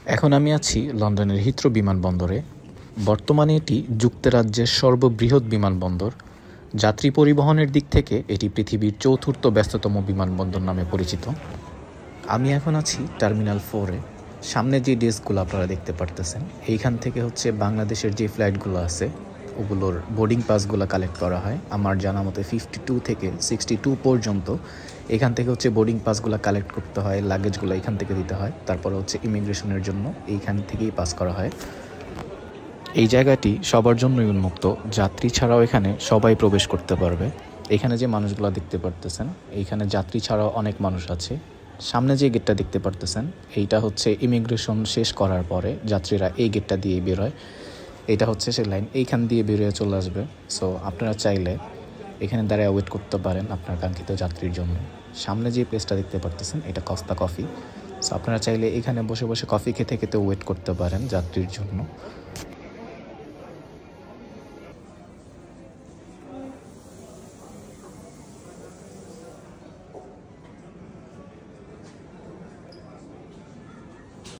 এখন আমি আছি লন্ডনের হিথ্রো বিমানবন্দরে। বর্তমানে এটি যুক্তরাজ্যের সর্ববৃহৎ বিমানবন্দর। যাত্রী পরিবহনের দিক থেকে এটি পৃথিবীর চতুর্থ ব্যস্ততম বিমানবন্দর নামে পরিচিত। আমি এখন আছি টার্মিনাল 4-এ। সামনে যে ডেস্কগুলো আপনারা দেখতে পারতেছেন, এইখান থেকে হচ্ছে বাংলাদেশের যে ফ্লাইটগুলো আছে ওগুলোর বোর্ডিং পাসগুলো কালেক্ট করা হয়। আমার জানা মতে 52 থেকে 62 পর্যন্ত এখান থেকে হচ্ছে বোর্ডিং পাসগুলো কালেক্ট করতে হয়, লাগেজগুলো এখান থেকে দিতে হয়, তারপরে হচ্ছে ইমিগ্রেশনের জন্য এইখান থেকেই পাস করা হয়। এই জায়গাটি সবার জন্যই উন্মুক্ত, যাত্রী ছাড়াও এখানে সবাই প্রবেশ করতে পারবে। এখানে যে মানুষগুলো দেখতে পারতেছেন, এইখানে যাত্রী ছাড়াও অনেক মানুষ আছে। সামনে যে গেটটা দেখতে পারতেছেন, এইটা হচ্ছে ইমিগ্রেশন শেষ করার পরে যাত্রীরা এই গেটটা দিয়ে বেরোয়। এটা হচ্ছে সে লাইন, এইখান দিয়ে বেরিয়ে চলে আসবে। সো আপনারা চাইলে এখানে দাঁড়ায় ওয়েট করতে পারেন আপনার কাঙ্ক্ষিত যাত্রীর জন্য। সামনে যে প্লেসটা দেখতে পারতেছেন, এটা কস্তা কফি। সো আপনারা চাইলে এখানে বসে বসে কফি খেতে খেতে ওয়েট করতে পারেন যাত্রীর জন্য।